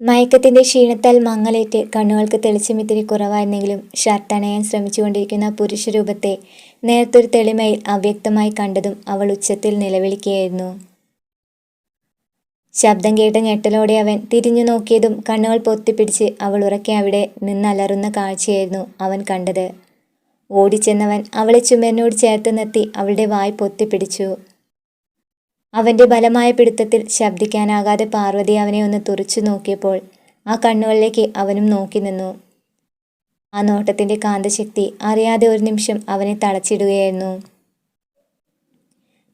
മയക്കത്തിന്റെ ക്ഷീണത്താൽ മങ്ങലേറ്റ് കണ്ണുകൾക്ക് തെളിച്ചം ഇത്തിരി കുറവായിരുന്നെങ്കിലും ഷർട്ടണയാൻ ശ്രമിച്ചുകൊണ്ടിരിക്കുന്ന പുരുഷരൂപത്തെ നേർത്തൊരു തെളിമയിൽ അവ്യക്തമായി കണ്ടതും അവൾ ഉച്ചത്തിൽ നിലവിളിക്കുകയായിരുന്നു. ശബ്ദം കേട്ട ഞെട്ടലോടെ അവൻ തിരിഞ്ഞു നോക്കിയതും കണ്ണുകൾ പൊത്തിപ്പിടിച്ച് അവൾ ഉറക്കെ അവിടെ നിന്നലറുന്ന കാഴ്ചയായിരുന്നു അവൻ കണ്ടത്. ഓടിച്ചെന്നവൻ അവളെ ചുമരിനോട് ചേർത്ത് നിർത്തി അവളുടെ വായ് പൊത്തിപ്പിടിച്ചു. അവന്റെ ബലമായ പിടുത്തത്തിൽ ശബ്ദിക്കാനാകാതെ പാർവതി അവനെ ഒന്ന് തുറിച്ചു നോക്കിയപ്പോൾ ആ കണ്ണുകളിലേക്ക് അവനും നോക്കി നിന്നു. ആ നോട്ടത്തിന്റെ കാന്തശക്തി അറിയാതെ ഒരു നിമിഷം അവനെ തളച്ചിടുകയായിരുന്നു.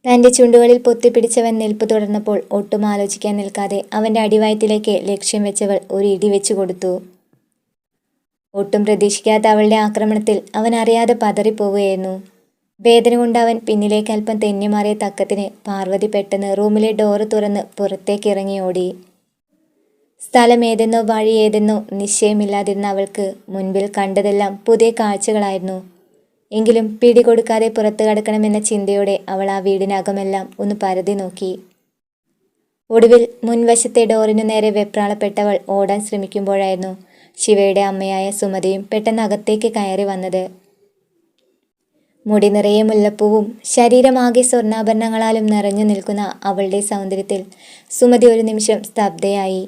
തന്റെ ചുണ്ടുകളിൽ പൊത്തിപ്പിടിച്ചവൻ നിൽപ്പ് തുടർന്നപ്പോൾ ഒട്ടും ആലോചിക്കാൻ നിൽക്കാതെ അവന്റെ അടിവയറ്റിലേക്ക് ലക്ഷ്യം വെച്ചവൾ ഒരു ഇടി വെച്ചു കൊടുത്തു. ഒട്ടും പ്രതീക്ഷിക്കാത്ത അവളുടെ ആക്രമണത്തിൽ അവൻ അറിയാതെ പതറിപ്പോവുകയായിരുന്നു. വേദന കൊണ്ട് അവൻ പിന്നിലേക്ക് അല്പം തെന്നിമാറിയ തക്കത്തിന് പാർവതി പെട്ടെന്ന് റൂമിലെ ഡോറ് തുറന്ന് പുറത്തേക്ക് ഇറങ്ങി ഓടി. സ്ഥലം ഏതെന്നോ വഴി ഏതെന്നോ നിശ്ചയമില്ലാതിരുന്ന അവൾക്ക് മുൻപിൽ കണ്ടതെല്ലാം പുതിയ കാഴ്ചകളായിരുന്നു. എങ്കിലും പിടികൊടുക്കാതെ പുറത്തു കടക്കണമെന്ന ചിന്തയോടെ അവൾ ആ വീടിനകമെല്ലാം ഒന്ന് പരതി നോക്കി. ഒടുവിൽ മുൻവശത്തെ ഡോറിനു നേരെ വെപ്രാളപ്പെട്ടവൾ ഓടാൻ ശ്രമിക്കുമ്പോഴായിരുന്നു ശിവയുടെ അമ്മയായ സുമതിയും പെട്ടെന്ന് അകത്തേക്ക് കയറി വന്നത്. മുടി നിറയെ മുല്ലപ്പൂവും ശരീരമാകെ സ്വർണ്ണാഭരണങ്ങളാലും നിറഞ്ഞു നിൽക്കുന്ന അവളുടെ സൗന്ദര്യത്തിൽ സുമതി ഒരു നിമിഷം സ്തബ്ധയായി.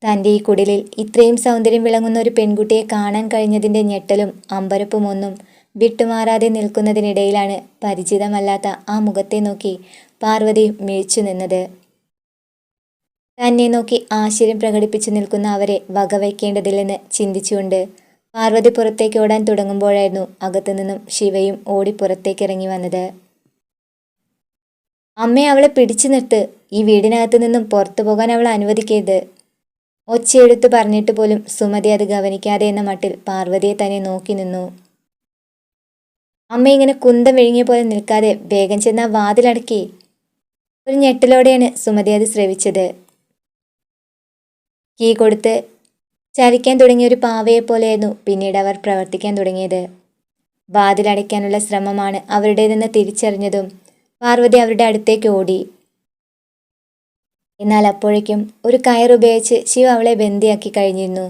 തൻ്റെ ഈ കുടിലിൽ ഇത്രയും സൗന്ദര്യം വിളങ്ങുന്ന ഒരു പെൺകുട്ടിയെ കാണാൻ കഴിഞ്ഞതിൻ്റെ ഞെട്ടലും അമ്പരപ്പും ഒന്നും വിട്ടുമാറാതെ നിൽക്കുന്നതിനിടയിലാണ് പരിചിതമല്ലാത്ത ആ മുഖത്തെ നോക്കി പാർവതി മിഴിച്ചു നിന്നത്. തന്നെ നോക്കി ആശ്ചര്യം പ്രകടിപ്പിച്ചു നിൽക്കുന്ന അവരെ വകവയ്ക്കേണ്ടതില്ലെന്ന് ചിന്തിച്ചുകൊണ്ട് പാർവതി പുറത്തേക്ക് ഓടാൻ തുടങ്ങുമ്പോഴായിരുന്നു അകത്തു നിന്നും ശിവയും ഓടി പുറത്തേക്കിറങ്ങി വന്നത്. അമ്മയെ അവളെ പിടിച്ചു നിർത്ത്, ഈ വീടിനകത്തു നിന്നും പുറത്തു പോകാൻ അവൾ അനുവദിക്കരുത്. ഒച്ചയെടുത്ത് പറഞ്ഞിട്ട് പോലും സുമതി അത് ഗവനിക്കാതെ എന്ന മട്ടിൽ പാർവതിയെ തന്നെ നോക്കി നിന്നു. അമ്മ ഇങ്ങനെ കുന്തം വിഴുങ്ങിയ പോലെ നിൽക്കാതെ വേഗം ചെന്ന വാതിലടക്കി. ഒരു ഞെട്ടലോടെയാണ് സുമതി അത് ശ്രവിച്ചത്. കീ കൊടുത്ത് ചലിക്കാൻ തുടങ്ങിയ ഒരു പാവയെപ്പോലെയായിരുന്നു പിന്നീട് അവർ പ്രവർത്തിക്കാൻ തുടങ്ങിയത്. വാതിലടയ്ക്കാനുള്ള ശ്രമമാണ് അവരുടേതെന്ന് തിരിച്ചറിഞ്ഞതും പാർവതി അവരുടെ അടുത്തേക്ക് ഓടി. എന്നാൽ അപ്പോഴേക്കും ഒരു കയറുപയോഗിച്ച് ശിവ അവളെ ബന്ദിയാക്കി കഴിഞ്ഞിരുന്നു.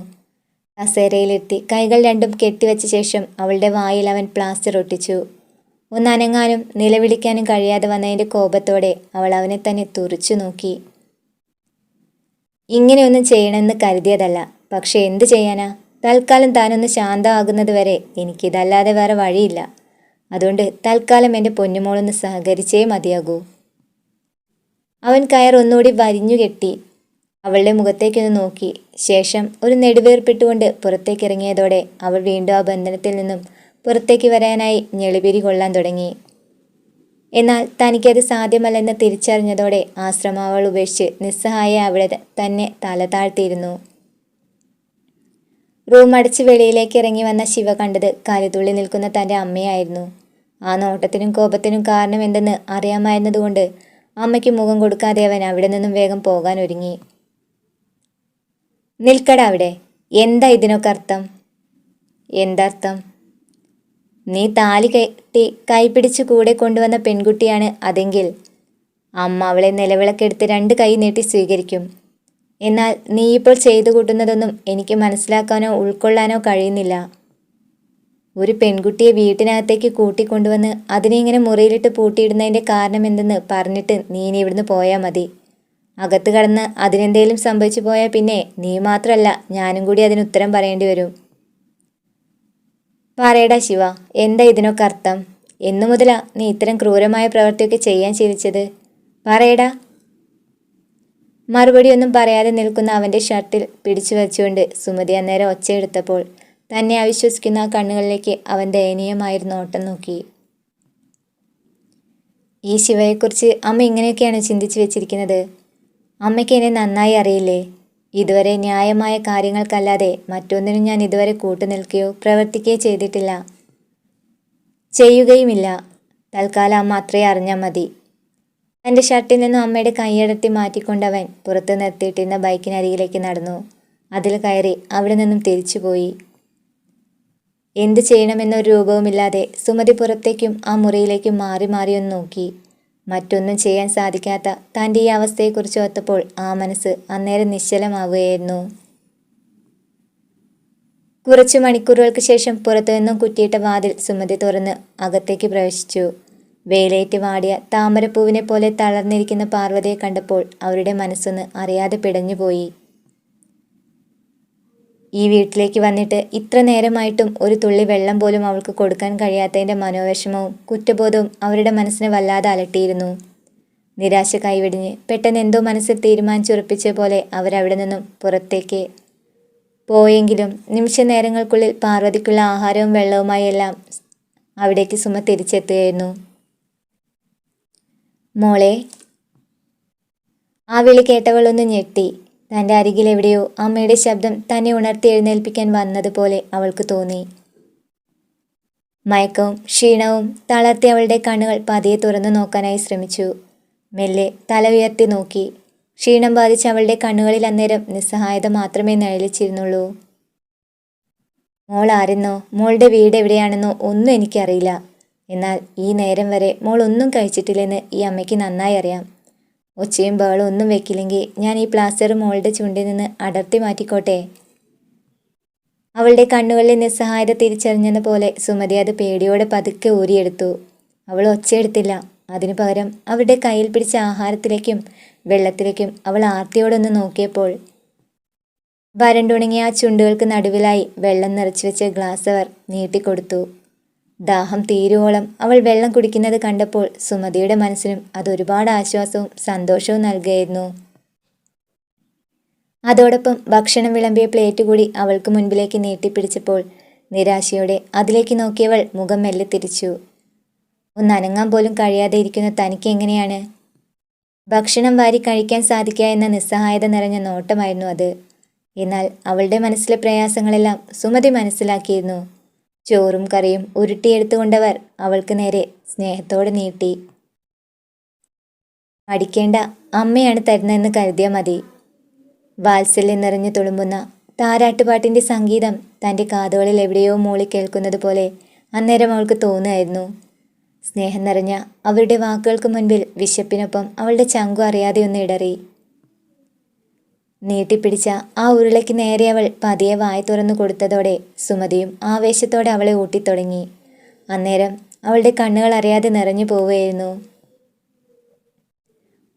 കസേരയിലെത്തി കൈകൾ രണ്ടും കെട്ടിവെച്ച ശേഷം അവളുടെ വായിൽ അവൻ പ്ലാസ്റ്റർ ഒട്ടിച്ചു. ഒന്നനങ്ങാനും നിലവിളിക്കാനും കഴിയാതെ വന്നതിൻ്റെ കോപത്തോടെ അവൾ അവനെ തന്നെ തുറിച്ചു നോക്കി. ഇങ്ങനെയൊന്നും ചെയ്യണമെന്ന് കരുതിയതല്ല, പക്ഷെ എന്തു ചെയ്യാനാ? തൽക്കാലം താനൊന്ന് ശാന്തമാകുന്നത് വരെ എനിക്കിതല്ലാതെ വേറെ വഴിയില്ല. അതുകൊണ്ട് തൽക്കാലം എൻ്റെ പൊന്നുമോളൊന്ന് സഹകരിച്ചേ മതിയാകൂ. അവൻ കയർ ഒന്നുകൂടി വരിഞ്ഞു കെട്ടി അവളുടെ മുഖത്തേക്കൊന്ന് നോക്കി ശേഷം ഒരു നെടുവേർപ്പിട്ടുകൊണ്ട് പുറത്തേക്കിറങ്ങിയതോടെ അവൾ വീണ്ടും ആ ബന്ധനത്തിൽ നിന്നും പുറത്തേക്ക് വരാനായി ഞെളിപിരി കൊള്ളാൻ തുടങ്ങി. എന്നാൽ തനിക്കത് സാധ്യമല്ലെന്ന് തിരിച്ചറിഞ്ഞതോടെ ആ ശ്രമം അവൾ ഉപേക്ഷിച്ച് നിസ്സഹായ അവിടെ തന്നെ തല താഴ്ത്തിയിരുന്നു. റൂം അടച്ച് വെളിയിലേക്ക് ഇറങ്ങി വന്ന ശിവ കണ്ടത് കലിതുള്ളി നിൽക്കുന്ന തൻ്റെ അമ്മയായിരുന്നു. ആ നോട്ടത്തിനും കോപത്തിനും കാരണം എന്തെന്ന് അറിയാമായിരുന്നതുകൊണ്ട് അമ്മയ്ക്ക് മുഖം കൊടുക്കാതെ അവൻ അവിടെ നിന്നും വേഗം പോകാൻ ഒരുങ്ങി. നിൽക്കട അവിടെ, എന്താ ഇതിനൊക്കെ അർത്ഥം? എന്തർത്ഥം? നീ താലി കെട്ടി കൈപിടിച്ച് കൂടെ കൊണ്ടുവന്ന പെൺകുട്ടിയാണ് അതെങ്കിൽ അമ്മ അവളെ നിലവിളക്കെടുത്ത് 2 കൈ നീട്ടി സ്വീകരിക്കും. എന്നാൽ നീ ഇപ്പോൾ ചെയ്തു കൂട്ടുന്നതൊന്നും എനിക്ക് മനസ്സിലാക്കാനോ ഉൾക്കൊള്ളാനോ കഴിയുന്നില്ല. ഒരു പെൺകുട്ടിയെ വീട്ടിനകത്തേക്ക് കൂട്ടിക്കൊണ്ടുവന്ന് അതിനെ ഇങ്ങനെ മുറിയിലിട്ട് പൂട്ടിയിടുന്നതിൻ്റെ കാരണം എന്തെന്ന് പറഞ്ഞിട്ട് നീ ഇനി ഇവിടുന്ന് പോയാൽ മതി. അകത്ത് കടന്ന് അതിനെന്തേലും സംഭവിച്ചു പോയാൽ പിന്നെ നീ മാത്രമല്ല ഞാനും കൂടി അതിന് ഉത്തരം പറയേണ്ടി വരും. പറയടാ ശിവ, എന്താ ഇതിനൊക്കെ അർത്ഥം? എന്നു മുതലാ നീ ഇത്തരം ക്രൂരമായ പ്രവൃത്തിയൊക്കെ ചെയ്യാൻ ശീലിച്ചത്? പറയടാ. മറുപടിയൊന്നും പറയാതെ നിൽക്കുന്ന അവൻ്റെ ഷർട്ടിൽ പിടിച്ചു വച്ചുകൊണ്ട് സുമതി അന്നേരം ഒച്ചയെടുത്തപ്പോൾ തന്നെ അവിശ്വസിക്കുന്ന ആ കണ്ണുകളിലേക്ക് അവൻ ദയനീയമായൊരു നോട്ടം നോക്കി. ഈ ശിവയെക്കുറിച്ച് അമ്മ ഇങ്ങനെയൊക്കെയാണ് ചിന്തിച്ചു വെച്ചിരിക്കുന്നത്? അമ്മയ്ക്ക് എന്നെ നന്നായി അറിയില്ലേ? ഇതുവരെ ന്യായമായ കാര്യങ്ങൾക്കല്ലാതെ മറ്റൊന്നിനും ഞാൻ ഇതുവരെ കൂട്ടുനിൽക്കുകയോ പ്രവർത്തിക്കുകയോ ചെയ്തിട്ടില്ല, ചെയ്യുകയുമില്ല. തൽക്കാലം അമ്മ അത്രയും അറിഞ്ഞാൽ മതി. തൻ്റെ ഷർട്ടിൽ നിന്നും അമ്മയുടെ കൈയടർത്തി മാറ്റിക്കൊണ്ടവൻ പുറത്ത് നിർത്തിയിട്ടിരുന്ന ബൈക്കിനരികിലേക്ക് നടന്നു. അതിൽ കയറി അവിടെ നിന്നും തിരിച്ചുപോയി. എന്തു ചെയ്യണമെന്നൊരു രൂപവുമില്ലാതെ സുമതി പുറത്തേക്കും ആ മുറിയിലേക്കും മാറി മാറിയൊന്ന് നോക്കി. മറ്റൊന്നും ചെയ്യാൻ സാധിക്കാത്ത തൻ്റെ ഈ അവസ്ഥയെക്കുറിച്ച് ഓർത്തപ്പോൾ ആ മനസ്സ് അന്നേരം നിശ്ചലമാവുകയായിരുന്നു. കുറച്ചു മണിക്കൂറുകൾക്ക് ശേഷം പുറത്തുനിന്നും കുറ്റിയിട്ട വാതിൽ സുമതി തുറന്ന് അകത്തേക്ക് പ്രവേശിച്ചു. വെയിലേറ്റ് വാടിയ താമരപ്പൂവിനെ പോലെ തളർന്നിരിക്കുന്ന പാർവതിയെ കണ്ടപ്പോൾ അവരുടെ മനസ്സൊന്ന് അറിയാതെ പിടഞ്ഞുപോയി. ഈ വീട്ടിലേക്ക് വന്നിട്ട് ഇത്ര നേരമായിട്ടും ഒരു തുള്ളി വെള്ളം പോലും അവൾക്ക് കൊടുക്കാൻ കഴിയാത്തതിൻ്റെ മനോവിഷമവും കുറ്റബോധവും അവരുടെ മനസ്സിനെ വല്ലാതെ അലട്ടിയിരുന്നു. നിരാശ കൈവെടിഞ്ഞ് പെട്ടെന്ന് എന്തോ മനസ്സിൽ തീരുമാനിച്ചുറപ്പിച്ച പോലെ അവരവിടെ നിന്നും പുറത്തേക്ക് പോയെങ്കിലും നിമിഷ നേരങ്ങൾക്കുള്ളിൽ പാർവതിക്കുള്ള ആഹാരവും വെള്ളവുമായി എല്ലാം അവിടേക്ക് സുമ തിരിച്ചെത്തുകയായിരുന്നു. മോളെ, ആ വിളി കേട്ടവളൊന്ന് ഞെട്ടി. തൻ്റെ അരികിൽ എവിടെയോ അമ്മയുടെ ശബ്ദം തന്നെ ഉണർത്തി എഴുന്നേൽപ്പിക്കാൻ വന്നതുപോലെ അവൾക്ക് തോന്നി. മയക്കവും ക്ഷീണവും തളർത്തി അവളുടെ കണ്ണുകൾ പതിയെ തുറന്നു നോക്കാനായി ശ്രമിച്ചു. മെല്ലെ തല ഉയർത്തി നോക്കി. ക്ഷീണം ബാധിച്ച അവളുടെ കണ്ണുകളിൽ അന്നേരം നിസ്സഹായത മാത്രമേ നിഴലിച്ചിരുന്നുള്ളൂ. മോൾ ആരെന്നോ മോളുടെ വീട് എവിടെയാണെന്നോ ഒന്നും എനിക്കറിയില്ല. എന്നാൽ ഈ നേരം വരെ മോൾ ഒന്നും കഴിച്ചിട്ടില്ലെന്ന് ഈ അമ്മയ്ക്ക് നന്നായി അറിയാം. ഒച്ചയും ബഹളും ഒന്നും വെക്കില്ലെങ്കിൽ ഞാൻ ഈ പ്ലാസ്റ്റർ മോളുടെ ചുണ്ടിൽ നിന്ന് അടർത്തി മാറ്റിക്കോട്ടെ. അവളുടെ കണ്ണുകളിലെ നിസ്സഹായത തിരിച്ചറിഞ്ഞെന്ന പോലെ സുമതി അത് പേടിയോടെ പതുക്കെ ഊരിയെടുത്തു. അവൾ ഒച്ചയെടുത്തില്ല. അതിനു പകരം അവരുടെ കയ്യിൽ പിടിച്ച ആഹാരത്തിലേക്കും വെള്ളത്തിലേക്കും അവൾ ആർത്തിയോടൊന്ന് നോക്കിയപ്പോൾ വരണ്ടുണങ്ങിയ ആ ചുണ്ടുകൾക്ക് നടുവിലായി വെള്ളം നിറച്ചു വെച്ച ഗ്ലാസ് അവർ നീട്ടിക്കൊടുത്തു. ദാഹം തീരുവോളം അവൾ വെള്ളം കുടിക്കുന്നത് കണ്ടപ്പോൾ സുമതിയുടെ മനസ്സിനും അതൊരുപാട് ആശ്വാസവും സന്തോഷവും നൽകുകയായിരുന്നു. അതോടൊപ്പം ഭക്ഷണം വിളമ്പിയ പ്ലേറ്റ് കൂടി അവൾക്ക് മുൻപിലേക്ക് നീട്ടിപ്പിടിച്ചപ്പോൾ നിരാശയോടെ അതിലേക്ക് നോക്കിയവൾ മുഖം മെല്ലെ തിരിച്ചു. ഒന്നനങ്ങാൻ പോലും കഴിയാതെ ഇരിക്കുന്ന തനിക്ക് എങ്ങനെയാണ് ഭക്ഷണം വാരി കഴിക്കാൻ സാധിക്കുക എന്ന നിസ്സഹായത നിറഞ്ഞ നോട്ടമായിരുന്നു അത്. എന്നാൽ അവളുടെ മനസ്സിലെ പ്രയാസങ്ങളെല്ലാം സുമതി മനസ്സിലാക്കിയിരുന്നു. ചോറും കറിയും ഉരുട്ടിയെടുത്തുകൊണ്ടവർ അവൾക്ക് നേരെ സ്നേഹത്തോടെ നീട്ടി. അടിക്കേണ്ട, അമ്മയാണ് തരുന്നതെന്ന് കരുതിയാൽ മതി. വാത്സല്യം നിറഞ്ഞു തുളുമ്പുന്ന താരാട്ടുപാട്ടിൻ്റെ സംഗീതം തൻ്റെ കാതുകളിൽ എവിടെയോ മൂളി കേൾക്കുന്നത് പോലെ അന്നേരം അവൾക്ക് തോന്നുമായിരുന്നു. സ്നേഹം നിറഞ്ഞ അവരുടെ വാക്കുകൾക്ക് മുൻപിൽ വിശപ്പിനൊപ്പം അവളുടെ ചങ്കു അറിയാതെ ഒന്ന് ഇടറി. നീട്ടിപ്പിടിച്ച ആ ഉരുളയ്ക്ക് നേരെ അവൾ പതിയെ വായ തുറന്നു കൊടുത്തതോടെ സുമതിയും ആവേശത്തോടെ അവളെ ഊട്ടിത്തുടങ്ങി. അന്നേരം അവളുടെ കണ്ണുകൾ അറിയാതെ നിറഞ്ഞു പോവുകയായിരുന്നു.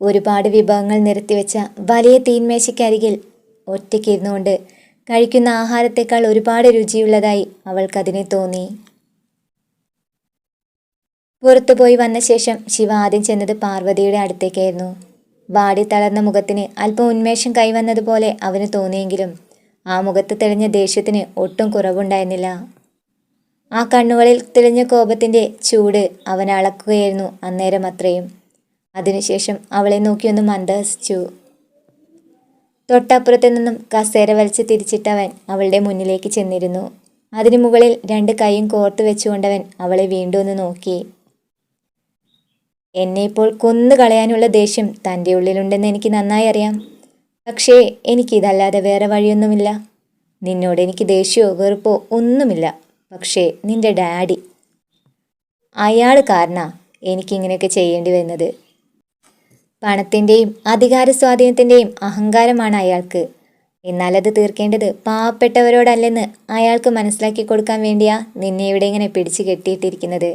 ഒരുപാട് വിഭവങ്ങൾ നിരത്തിവെച്ച വലിയ തീന്മേശയ്ക്കരികിൽ ഒറ്റയ്ക്കിരുന്നുകൊണ്ട് കഴിക്കുന്ന ആഹാരത്തേക്കാൾ ഒരുപാട് രുചിയുള്ളതായി അവൾക്കതിനെ തോന്നി. പുറത്തുപോയി വന്ന ശേഷം ശിവ ആദ്യം ചെന്നത് പാർവതിയുടെ അടുത്തേക്കായിരുന്നു. വാടി തളർന്ന മുഖത്തിന് അല്പം ഉന്മേഷം കൈവന്നതുപോലെ അവന് തോന്നിയെങ്കിലും ആ മുഖത്ത് തെളിഞ്ഞ ദേഷ്യത്തിന് ഒട്ടും കുറവുണ്ടായിരുന്നില്ല. ആ കണ്ണുകളിൽ തെളിഞ്ഞ കോപത്തിൻ്റെ ചൂട് അവൻ അളക്കുകയായിരുന്നു അന്നേരം അത്രയും. അതിനുശേഷം അവളെ നോക്കിയൊന്ന് മന്ദഹസിച്ചു. തൊട്ടപ്പുറത്തു നിന്നും കസേര വലിച്ച് തിരിച്ചിട്ടവൻ അവളുടെ മുന്നിലേക്ക് ചെന്നിരുന്നു. അതിനു മുകളിൽ 2 കൈയും കോർത്തു വെച്ചുകൊണ്ടവൻ അവളെ വീണ്ടും ഒന്ന് നോക്കി. എന്നെ ഇപ്പോൾ കൊന്നു കളയാനുള്ള ദേഷ്യം തൻ്റെ ഉള്ളിലുണ്ടെന്ന് എനിക്ക് നന്നായി അറിയാം. പക്ഷേ എനിക്കിതല്ലാതെ വേറെ വഴിയൊന്നുമില്ല. നിന്നോട് എനിക്ക് ദേഷ്യമോ വെറുപ്പോ ഒന്നുമില്ല. പക്ഷേ നിന്റെ ഡാഡി, അയാൾ കാരണാ എനിക്കിങ്ങനെയൊക്കെ ചെയ്യേണ്ടി വരുന്നത്. പണത്തിൻ്റെയും അധികാര സ്വാധീനത്തിൻ്റെയും അഹങ്കാരമാണ് അയാൾക്ക്. എന്നാൽ അത് തീർക്കേണ്ടത് പാവപ്പെട്ടവരോടല്ലെന്ന് അയാൾക്ക് മനസ്സിലാക്കി കൊടുക്കാൻ വേണ്ടിയാ നിന്നെ ഇവിടെ ഇങ്ങനെ പിടിച്ചു കെട്ടിയിട്ടിരിക്കുന്നത്.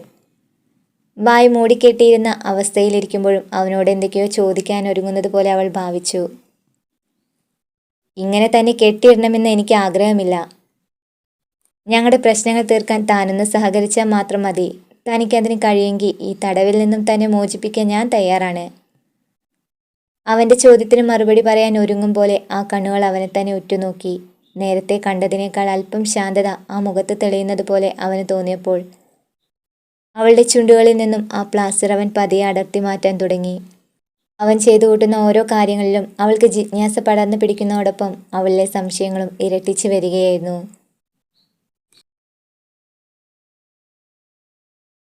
വായ് മൂടിക്കെട്ടിയിരുന്ന അവസ്ഥയിലിരിക്കുമ്പോഴും അവനോട് എന്തൊക്കെയോ ചോദിക്കാൻ ഒരുങ്ങുന്നത് പോലെ അവൾ ഭാവിച്ചു. ഇങ്ങനെ തന്നെ കെട്ടിയിടണമെന്ന് എനിക്ക് ആഗ്രഹമില്ല. ഞങ്ങളുടെ പ്രശ്നങ്ങൾ തീർക്കാൻ താനൊന്ന് സഹകരിച്ചാൽ മാത്രം മതി. തനിക്കതിന് കഴിയുമെങ്കിൽ ഈ തടവിൽ നിന്നും തന്നെ മോചിപ്പിക്കാൻ ഞാൻ തയ്യാറാണ്. അവൻ്റെ ചോദ്യത്തിന് മറുപടി പറയാൻ ഒരുങ്ങും പോലെ ആ കണ്ണുകൾ അവനെ തന്നെ ഉറ്റുനോക്കി. നേരത്തെ കണ്ടതിനേക്കാൾ അല്പം ശാന്തത ആ മുഖത്ത് തെളിയുന്നത് പോലെ അവന് തോന്നിയപ്പോൾ അവളുടെ ചുണ്ടുകളിൽ നിന്നും ആ പ്ലാസ്റ്റർ അവൻ പതിയെ അടർത്തി മാറ്റാൻ തുടങ്ങി. അവൻ ചെയ്തു കൂട്ടുന്ന ഓരോ കാര്യങ്ങളിലും അവൾക്ക് ജിജ്ഞാസ പടർന്നു പിടിക്കുന്നതോടൊപ്പം അവളിലെ സംശയങ്ങളും ഇരട്ടിച്ചു വരികയായിരുന്നു.